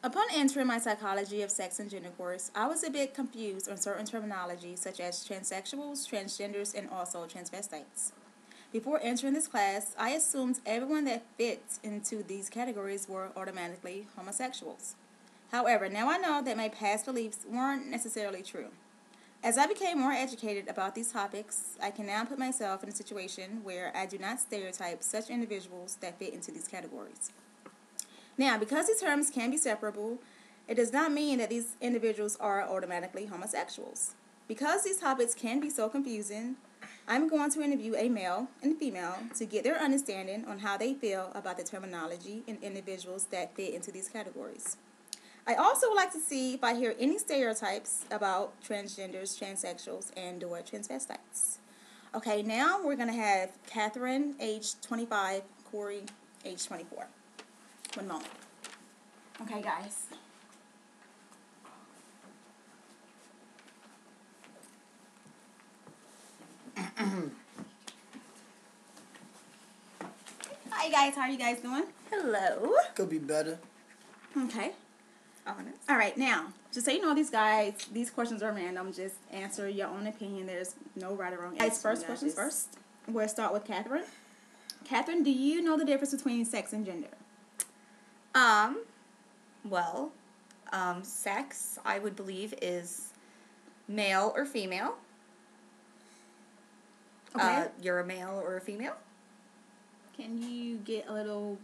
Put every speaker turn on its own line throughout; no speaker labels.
Upon entering my Psychology of Sex and Gender course, I was a bit confused on certain terminology such as transsexuals, transgenders, and also transvestites. Before entering this class, I assumed everyone that fits into these categories were automatically homosexuals. However, now I know that my past beliefs weren't necessarily true. As I became more educated about these topics, I can now put myself in a situation where I do not stereotype such individuals that fit into these categories. Now, because these terms can be separable, it does not mean that these individuals are automatically homosexuals. Because these topics can be so confusing, I'm going to interview a male and female to get their understanding on how they feel about the terminology and individuals that fit into these categories. I also would like to see if I hear any stereotypes about transgenders, transsexuals, and or transvestites. Okay, now we're going to have Catherine, age 25, Corey, age 24. One moment. Okay, guys. Hi, guys. How are you guys doing?
Hello.
Could be better.
Okay.
Honest.
All right, now, just so you know, these questions are random. Just answer your own opinion. There's no right or wrong answer. Guys, first questions first. We'll start with Catherine. Catherine, do you know the difference between sex and gender?
Well, sex, I would believe, is male or female.
Okay.
You're a male or a female?
Can you get a little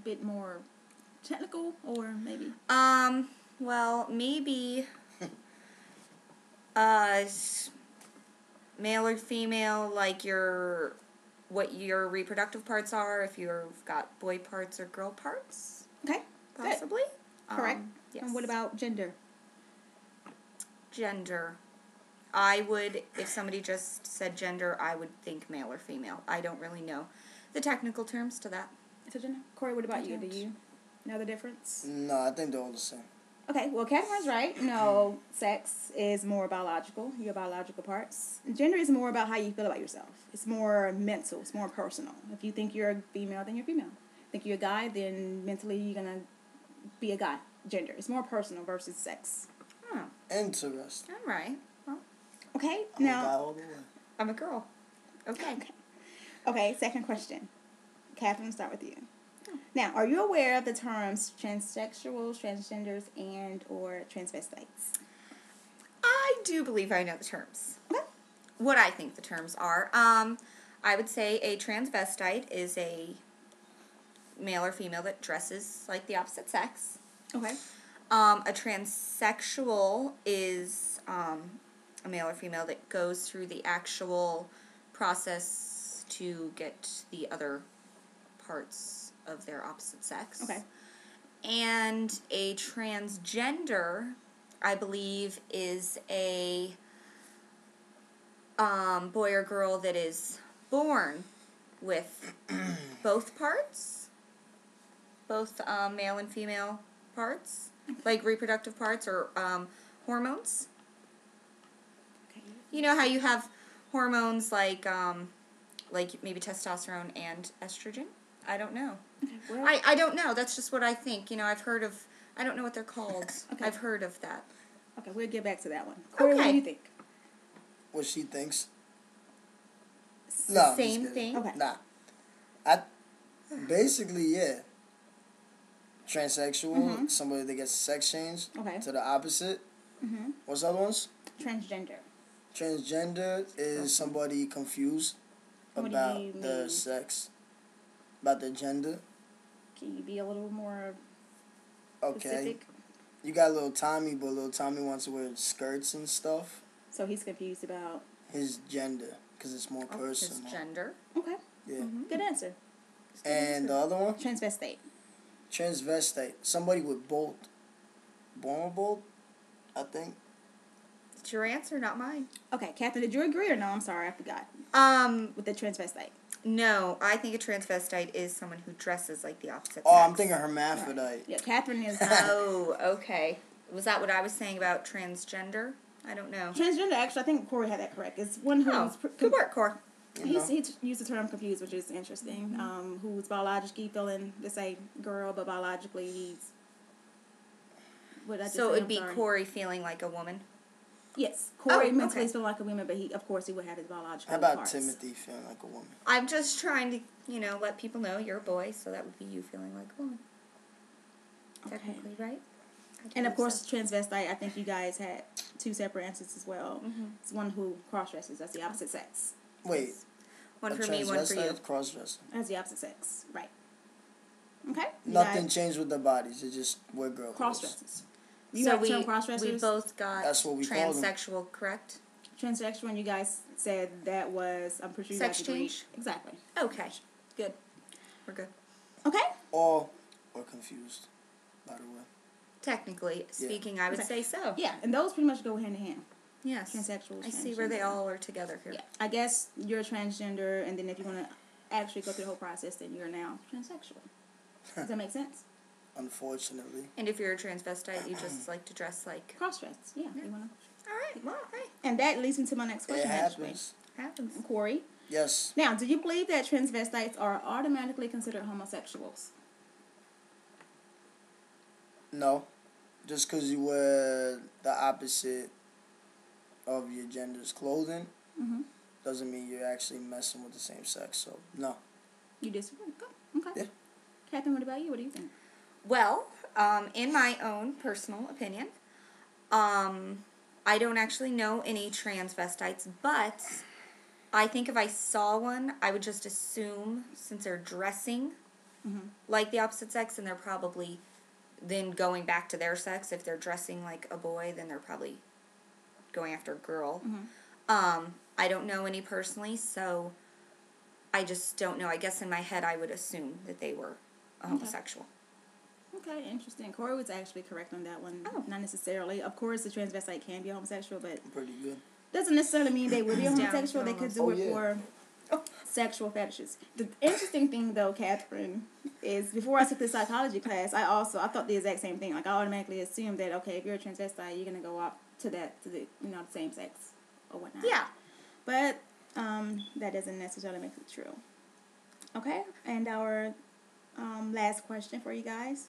bit more technical, or maybe?
Well, maybe, male or female, like what your reproductive parts are, if you've got boy parts or girl parts.
Okay.
Possibly.
Correct.
Yes.
And what about gender?
Gender. I would, if somebody just said gender, I would think male or female. I don't really know the technical terms to that.
So gender. Corey, what about you? Do you know the difference?
No, I think they're all the same.
Okay, well, Catherine's right. No, sex is more biological, your biological parts. Gender is more about how you feel about yourself. It's more mental. It's more personal. If you think you're a female, then you're female. Think you're a guy, then mentally you're going to be a guy. Gender. It's more personal versus sex.
Oh.
Interesting.
All right. Well,
okay,
I'm
now...
a guy all the way.
I'm a girl. Okay.
Okay, second question. Catherine, start with you. Now, are you aware of the terms transsexuals, transgenders, and or transvestites?
I do believe I know the terms.
Okay.
What I think the terms are. I would say a transvestite is a male or female that dresses like the opposite sex.
Okay.
A transsexual is a male or female that goes through the actual process to get the other parts of their opposite sex.
Okay.
And a transgender, I believe, is a boy or girl that is born with both parts, both male and female parts, like reproductive parts or hormones.
Okay.
You know how you have hormones like maybe testosterone and estrogen? I don't know.
Okay. Well,
I don't know. That's just what I think. You know, I've heard of... I don't know what they're called.
Okay.
I've heard of that.
okay, we'll get back to that one. Corey, what do you think?
What she thinks?
It's
No,
the
I'm just
same
kidding.
thing?
Okay.
Nah. Basically, yeah. Transsexual,
Mm-hmm.
somebody that gets sex changed
Okay.
to the opposite.
Mm-hmm.
What's the other ones?
Transgender.
Transgender is somebody confused
What do
about
you
the
mean?
sex, about the gender.
Can you be a little more
Okay.
specific?
You got little Tommy, but little Tommy wants to wear skirts and stuff.
So he's confused about...
His gender, because it's more
His
personal.
gender.
Okay.
Yeah.
Mm-hmm. Good answer.
And the other one?
Transvestite.
Transvestite. Somebody with both. Vulnerable, I think.
It's your answer, not mine.
Okay, Catherine, did you agree or no? I'm sorry, I forgot. With the transvestite.
No, I think a transvestite is someone who dresses like the opposite
Oh,
sex.
I'm thinking hermaphrodite.
Yeah, Catherine is
Oh, okay. Was that what I was saying about transgender? I don't know.
transgender. Actually, I think Corey had that correct. It's one who's
Oh, good work, Cor.
You know.
he used the term confused, which is interesting. Who's biologically feeling the same girl, but biologically he's what I just
So
say?
it would
I'm
be
sorry.
Corey feeling like a woman.
Yes, Corey
Oh,
mentally
okay.
is feeling like a woman, but of course, he would have his biological
How about
parts.
Timothy feeling like a woman?
I'm just trying to, let people know you're a boy, so that would be you feeling like a woman.
Okay.
Technically, right? I
And of
believe
course,
so.
transvestite. I think you guys had two separate answers as well.
Mhm.
It's one who cross dresses. That's the opposite sex.
Wait,
One
a
for me, one for you.
transvestite cross-dressing.
That's the opposite sex, right? Okay. You
Nothing
guys
changed with their bodies. It's just what girl
cross
is.
dresses. You
So
got
we
term cross dressers.
we both got
That's what we call them.
transsexual, correct?
Transsexual, and you guys said that was. I'm pretty sure you
Sex
guys agreed.
change?
Exactly.
Okay, good. We're good.
Okay.
Or confused, by the way.
Technically speaking, I would
Okay.
say so.
Yeah, and those pretty much go hand in hand.
Yes.
Transsexuals.
I see where they
transgender.
all are together here.
Yeah. I guess you're transgender, and then if you want to actually go through the whole process, then you're now transsexual. Does that make sense?
Unfortunately.
And if you're a transvestite, you just like to dress like.
Cross dress. Yeah.
Yeah.
You wanna...
All right. Well, hey,
And that leads into my next
It
question. Actually,
happens.
happens.
Corey.
Yes.
Now, do you believe that transvestites are automatically considered homosexuals?
No. Just because you wear the opposite of your gender's clothing
Mm-hmm.
doesn't mean you're actually messing with the same sex. So, no.
You disagree? Okay.
Yeah.
Catherine, what about you? What do you think?
Well, in my own personal opinion, I don't actually know any transvestites, but I think if I saw one, I would just assume since they're dressing
Mm-hmm.
like the opposite sex, and they're probably then going back to their sex. If they're dressing like a boy, then they're probably going after a girl.
Mm-hmm.
I don't know any personally, so I just don't know. I guess in my head I would assume that they were a homosexual.
Okay, interesting. Corey was actually correct on that one.
Oh.
Not necessarily. Of course, the transvestite can be homosexual, but
Pretty good.
doesn't necessarily mean they will be
Down
homosexual. They could do
Oh,
it
yeah.
for sexual fetishes. The interesting thing, though, Catherine, is before I took this psychology class, I thought the exact same thing. Like, I automatically assumed that, okay, if you're a transvestite, you're going to go up to the same sex or whatnot.
Yeah.
But that doesn't necessarily make it true. Okay, and our last question for you guys.